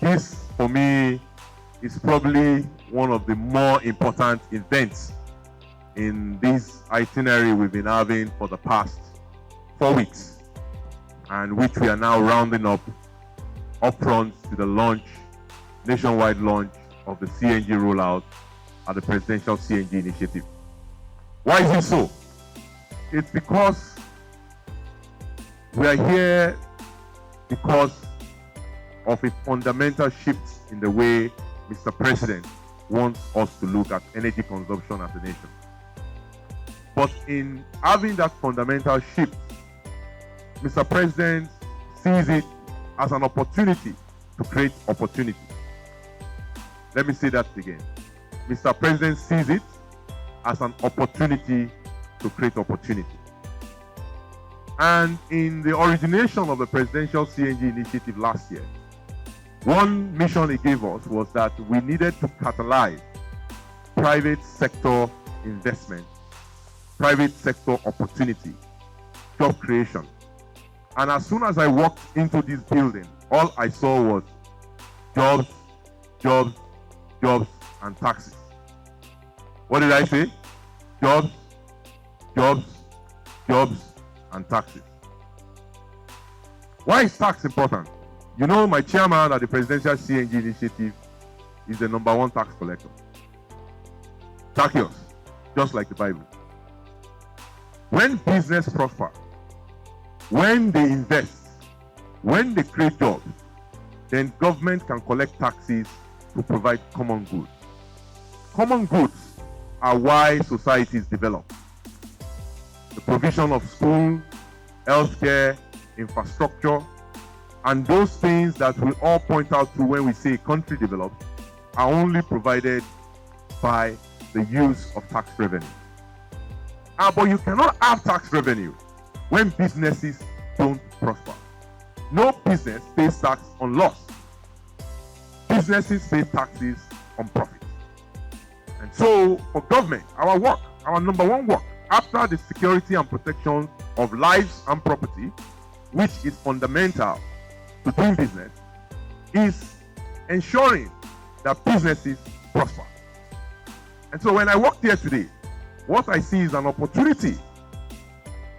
This, for me, is probably one of the more important events in this itinerary we've been having for the past 4 weeks, and which we are now rounding up front to the nationwide launch of the CNG rollout at the Presidential CNG Initiative. Why is it so? It's because we are here because of a fundamental shift in the way Mr. President wants us to look at energy consumption as a nation. But in having that fundamental shift, Mr. President sees it as an opportunity to create opportunity. Let me say that again. Mr. President sees it as an opportunity to create opportunity. And in the origination of the Presidential CNG Initiative last year, one mission he gave us was that we needed to catalyze private sector investment, private sector opportunity, job creation. And as soon as I walked into this building, all I saw was jobs, jobs, jobs, and taxes. What did I say? Jobs, jobs, jobs, and taxes. Why is tax important? You know, my chairman at the Presidential CNG Initiative is the #1 tax collector. Zacchaeus, just like the Bible. When business prosper, when they invest, when they create jobs, then government can collect taxes to provide common goods. Common goods are why societies develop. The provision of school, healthcare, infrastructure, and those things that we all point out to when we say a country develops are only provided by the use of tax revenue. But you cannot have tax revenue when businesses don't prosper. No business pays tax on loss. Businesses pay taxes on profit. And so for government, our work, our #1 work, after the security and protection of lives and property, which is fundamental to doing business, is ensuring that businesses prosper. And so when I walked here today, what I see is an opportunity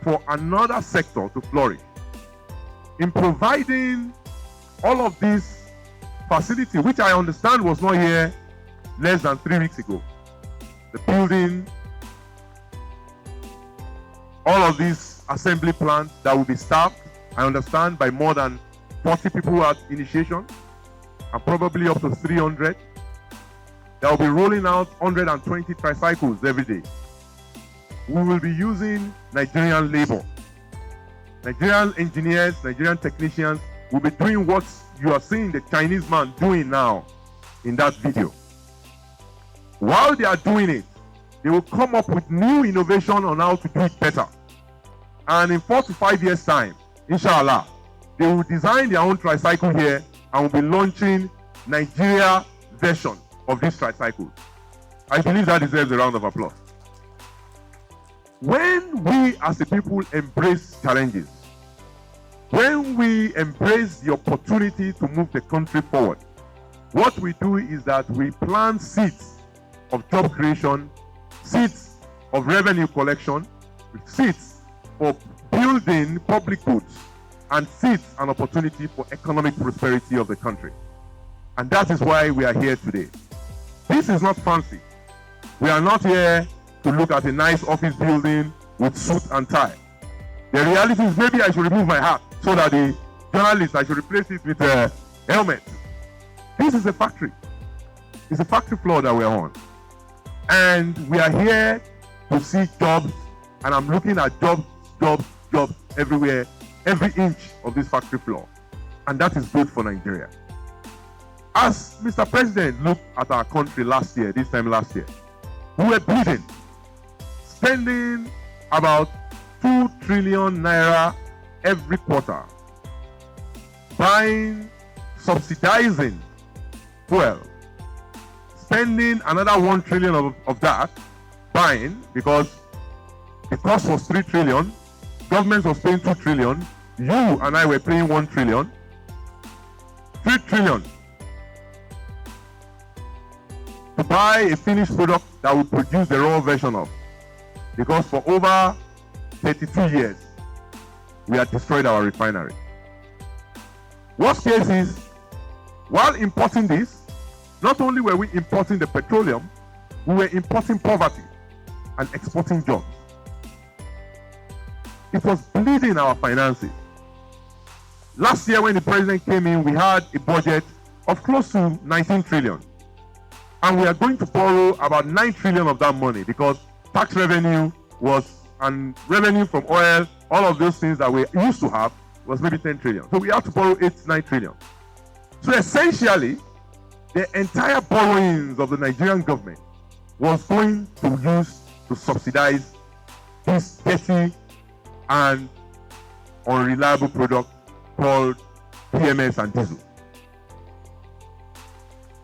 for another sector to flourish in providing all of this facility, which I understand was not here less than 3 weeks ago. The building, all of these assembly plants that will be staffed, I understand, by more than 40 people at initiation, and probably up to 300. That will be rolling out 120 tricycles every day. We will be using Nigerian labor. Nigerian engineers, Nigerian technicians will be doing what you are seeing the Chinese man doing now in that video. While they are doing it, they will come up with new innovation on how to do it better. And in 4 to 5 years' time, inshallah, they will design their own tricycle here and will be launching Nigeria version of this tricycle. I believe that deserves a round of applause. When we as a people embrace challenges, when we embrace the opportunity to move the country forward, what we do is that we plant seeds of job creation, seeds of revenue collection, seeds for building public goods, and seeds an opportunity for economic prosperity of the country. And that is why we are here today. This is not fancy. We are not here to look at a nice office building with suit and tie. The reality is maybe I should remove my hat so that the journalist, I should replace it with a helmet. This is a factory. It's a factory floor that we're on. And we are here to see jobs, and I'm looking at jobs, jobs, jobs everywhere, every inch of this factory floor. And that is good for Nigeria. As Mr. President looked at our country last year, this time last year, we were bleeding, spending about 2 trillion naira every quarter, buying, subsidizing fuel, spending another 1 trillion of that, buying, because the cost was 3 trillion, government was paying 2 trillion, you and I were paying 1 trillion, 3 trillion buy a finished product that we produce the raw version of. Because for over 32 years, we have destroyed our refinery. Worst case is, while importing this, not only were we importing the petroleum, we were importing poverty and exporting jobs. It was bleeding our finances. Last year when the president came in, we had a budget of close to 19 trillion. And we are going to borrow about 9 trillion of that money because tax revenue and revenue from oil, all of those things that we used to have was maybe 10 trillion. So we have to borrow 9 trillion. So essentially, the entire borrowings of the Nigerian government was going to use to subsidize this dirty and unreliable product called PMS and diesel.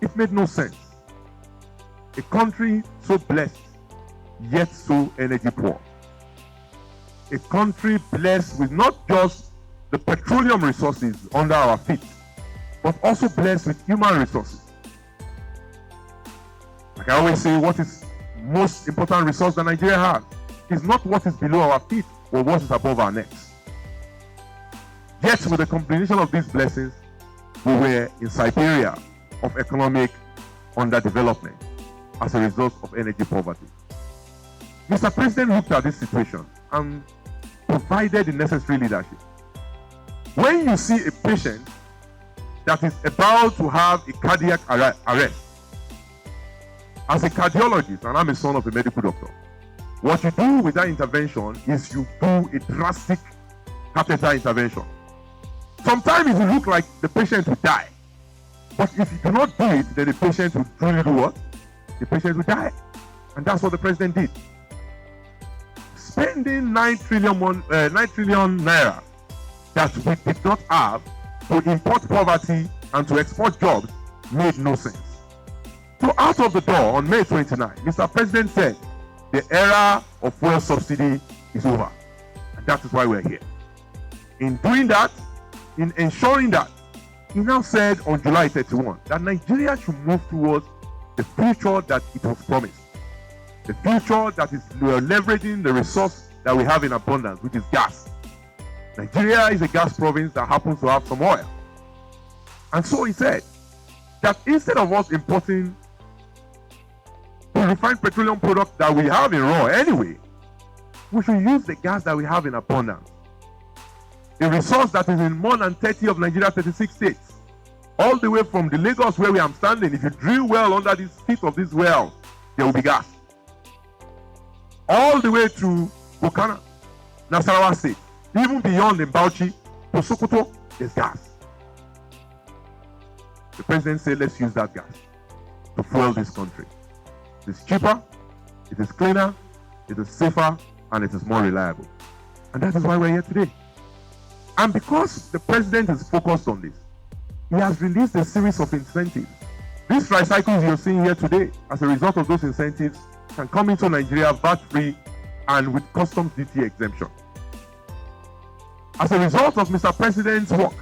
It made no sense. A country so blessed, yet so energy poor. A country blessed with not just the petroleum resources under our feet, but also blessed with human resources. Like I always say, what is most important resource that Nigeria has is not what is below our feet, but what is above our necks. Yet with the combination of these blessings, we were in Siberia of economic underdevelopment as a result of energy poverty. Mr. President looked at this situation and provided the necessary leadership. When you see a patient that is about to have a cardiac arrest, as a cardiologist, and I'm a son of a medical doctor, what you do with that intervention is you do a drastic catheter intervention. Sometimes it will look like the patient will die. But if you do not do it, then the patient will truly do what? The patient will die. And that's what the president did. Spending 9 trillion naira that we did not have to import poverty and to export jobs made no sense. So out of the door on May 29, Mr. President said the era of fuel subsidy is over. And that is why we're here. In doing that, in ensuring that, he now said on July 31 that Nigeria should move towards the future that it was promised. The future that is leveraging the resource that we have in abundance, which is gas. Nigeria is a gas province that happens to have some oil. And so he said that instead of us importing the refined petroleum product that we have in raw anyway, we should use the gas that we have in abundance. A resource that is in more than 30 of Nigeria's 36 states. All the way from the Lagos where we are standing, if you drill well under the feet of this well, there will be gas. All the way to Bukana, Nasarawa State, even beyond the Bauchi to Sokoto, there's gas. The president said, let's use that gas to fuel this country. It is cheaper, it is cleaner, it is safer, and it is more reliable. And that is why we're here today. And because the president is focused on this, he has released a series of incentives. These tricycles you're seeing here today, as a result of those incentives, can come into Nigeria VAT-free and with customs duty exemption. As a result of Mr. President's work,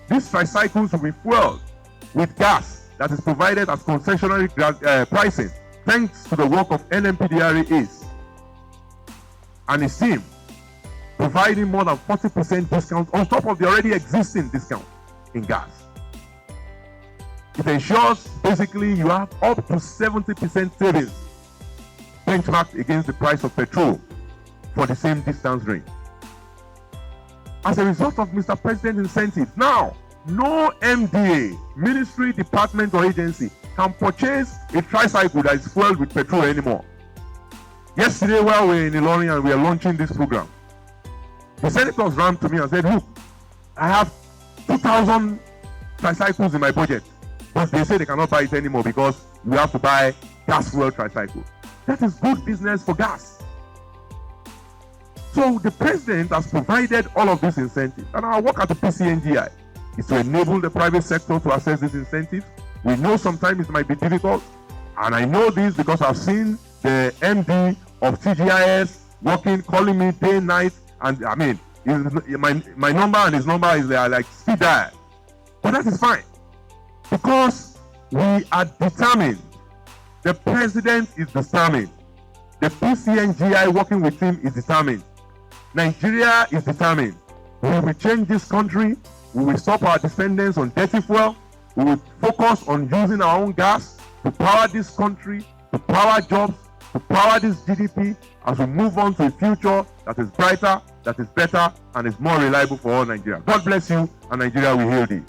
these tricycles will be fueled with gas that is provided as concessionary pricing, thanks to the work of NMPDRA ACE and his team, providing more than 40% discount on top of the already existing discount in gas. It ensures basically you have up to 70% savings benchmarked against the price of petrol for the same distance range. As a result of Mr. President's incentives, now no MDA, ministry, department or agency can purchase a tricycle that is fueled with petrol anymore. Yesterday while we were in Ilorin and we are launching this program, the senators ran to me and said, look, I have 2,000 tricycles in my budget, but they say they cannot buy it anymore because we have to buy gas fuel tricycles. That is good business for gas. So the president has provided all of these incentives, and our work at the Pcngi is to enable the private sector to access these incentives. We know sometimes it might be difficult, and I know this because I've seen the MD of TGIS working, calling me day and night, and I mean, my number and his number is like speed dial. But that is fine, because we are determined The president is determined. The Pcngi working with him is determined. Nigeria is determined. We will change this country. We will stop our dependence on dirty fuel. We will focus on using our own gas to power this country, to power jobs, to power this GDP as we move on to a future that is brighter, that is better, and is more reliable for all Nigeria. God bless you, and Nigeria will heal thee.